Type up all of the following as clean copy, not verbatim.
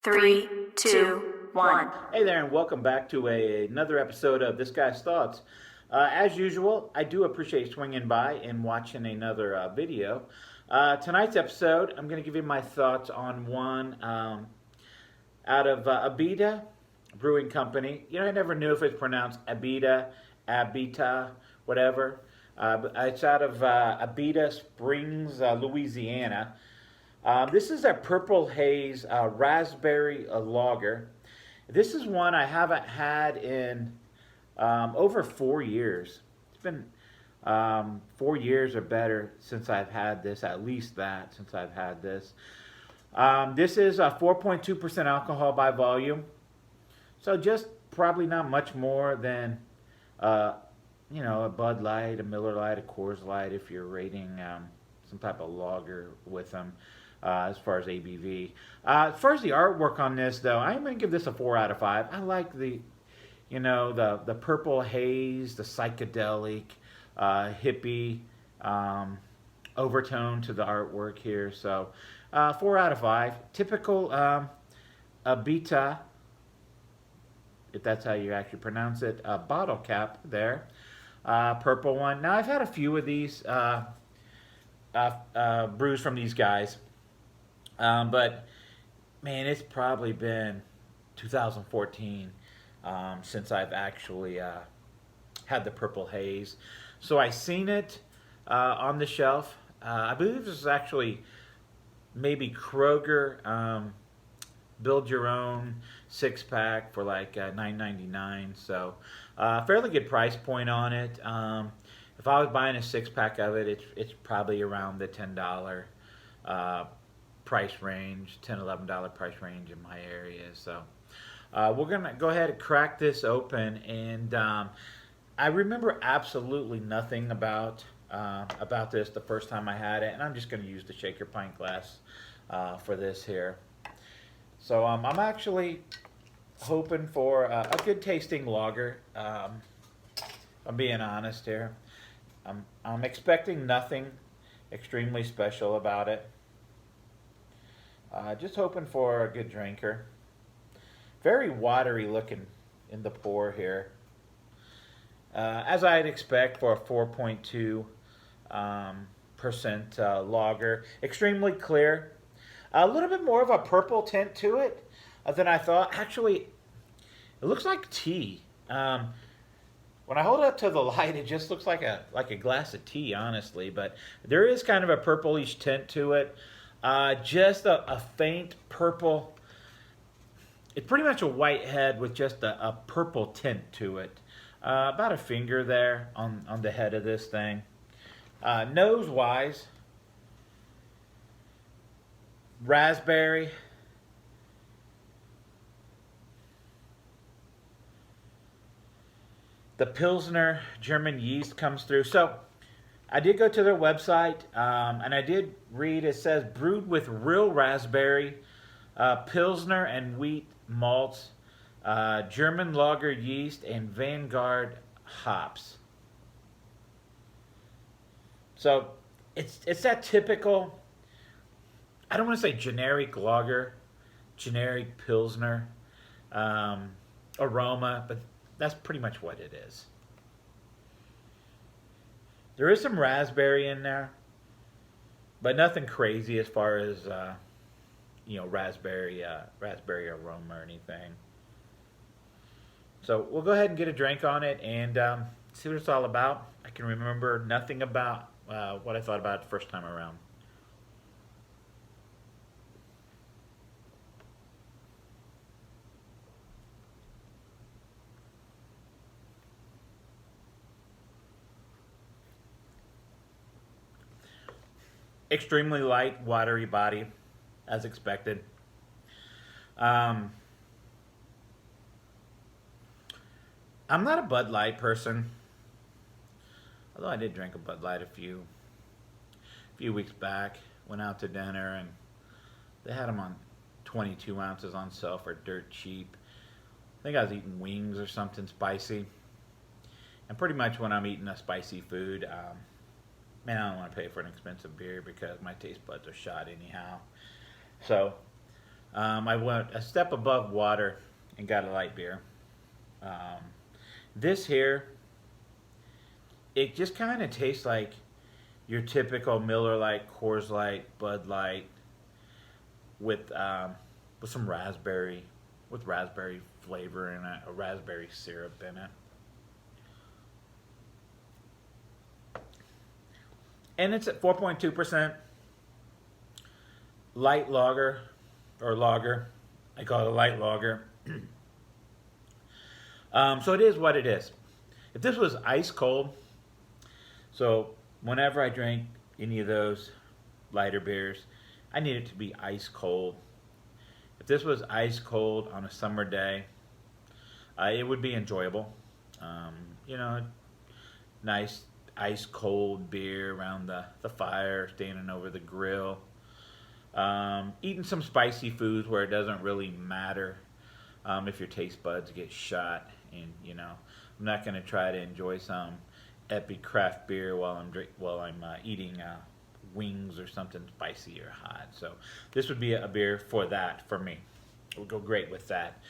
Three, two, one. Hey there, and welcome back to another episode of This Guy's Thoughts. As usual, I do appreciate swinging by and watching another video. Tonight's episode, I'm going to give you my thoughts on one out of Abita Brewing Company. You know, I never knew if it's pronounced Abita, whatever. But it's out of Abita Springs, Louisiana. This is a Purple Haze raspberry lager. This is one I haven't had in over 4 years. It's been 4 years or better since I've had this, at least that, since I've had this. This is 4.2% alcohol by volume. So just probably not much more than, you know, a Bud Light, a Miller Light, a Coors Light if you're rating some type of lager with them. As far as ABV. As far as the artwork on this, though, I'm going to give this a 4 out of 5. I like the, you know, the purple haze, the psychedelic, hippie overtone to the artwork here. So, 4 out of 5. Typical Abita, if that's how you actually pronounce it, bottle cap there. Purple one. Now, I've had a few of these brews from these guys. But man, it's probably been 2014 since I've actually had the Purple Haze. So I seen it on the shelf. I believe this is actually maybe Kroger build your own 6-pack for like $9.99. So fairly good price point on it. If I was buying a 6-pack of it, it's probably around the $10 price range, $10-11 price range in my area. So we're gonna go ahead and crack this open, and I remember absolutely nothing about this the first time I had it, and I'm just gonna use the shaker pint glass for this here. So I'm actually hoping for a good tasting lager. I'm being honest here. I'm expecting nothing extremely special about it. Just hoping for a good drinker. Very watery looking in the pour here. As I'd expect for a 4.2% lager. Extremely clear. A little bit more of a purple tint to it than I thought. Actually, it looks like tea. When I hold it up to the light, it just looks like a glass of tea, honestly. But there is kind of a purplish tint to it. Just a faint purple. It's pretty much a white head with just a purple tint to it. About a finger there on the head of this thing. Nose-wise, raspberry. The pilsner German yeast comes through. So I did go to their website, and I did read, it says brewed with real raspberry, pilsner and wheat malts, German lager yeast, and Vanguard hops. So it's that typical, I don't want to say generic lager, generic pilsner aroma, but that's pretty much what it is. There is some raspberry in there, but nothing crazy as far as you know, raspberry aroma or anything. So we'll go ahead and get a drink on it and see what it's all about. I can remember nothing about what I thought about it the first time around. Extremely light, watery body, as expected. I'm not a Bud Light person, although I did drink a Bud Light a few weeks back. Went out to dinner and they had them on 22 ounces on sale for dirt cheap. I think I was eating wings or something spicy. And pretty much when I'm eating a spicy food, man, I don't want to pay for an expensive beer because my taste buds are shot anyhow. So I went a step above water and got a light beer. Um, this here, it just kind of tastes like your typical Miller Lite, Coors Light, Bud Light with some raspberry, with raspberry flavor in it, a raspberry syrup in it. And it's at 4.2% light lager, or lager. I call it a light lager. So it is what it is. If this was ice cold, so whenever I drink any of those lighter beers, I need it to be ice cold. If this was ice cold on a summer day, it would be enjoyable. You know, nice ice cold beer around the fire, standing over the grill. Eating some spicy foods where it doesn't really matter if your taste buds get shot. And you know, I'm not going to try to enjoy some epic craft beer while I'm eating wings or something spicy or hot. So this would be a beer for that for me. It would go great with that.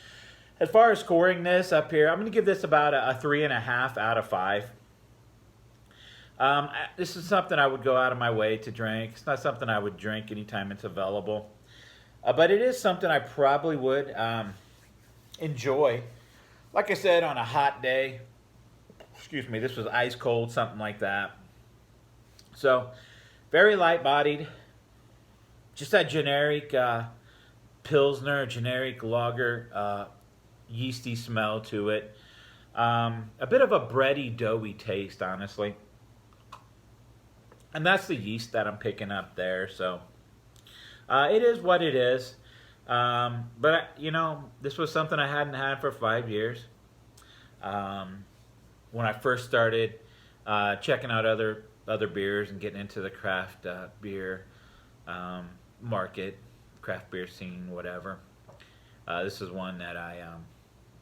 As far as scoring this up here, I'm going to give this about a 3.5 out of 5. This is something I would go out of my way to drink. It's not something I would drink anytime it's available. But it is something I probably would enjoy. Like I said, on a hot day. Excuse me, this was ice cold, something like that. So, very light bodied. Just that generic pilsner, generic lager, yeasty smell to it. A bit of a bready, doughy taste, honestly. And that's the yeast that I'm picking up there. So, it is what it is. But, you know, this was something I hadn't had for 5 years. When I first started checking out other beers and getting into the craft beer market, craft beer scene, whatever, this is one that I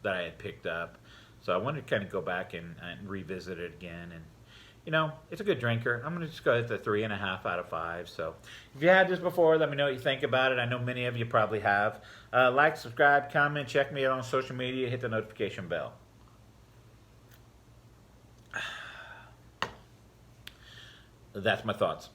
had picked up. So I wanted to kind of go back and revisit it again. And you know, it's a good drinker. I'm going to just go at the 3.5 out of 5. So if you had this before, let me know what you think about it. I know many of you probably have. Like, subscribe, comment, check me out on social media, hit the notification bell. That's my thoughts.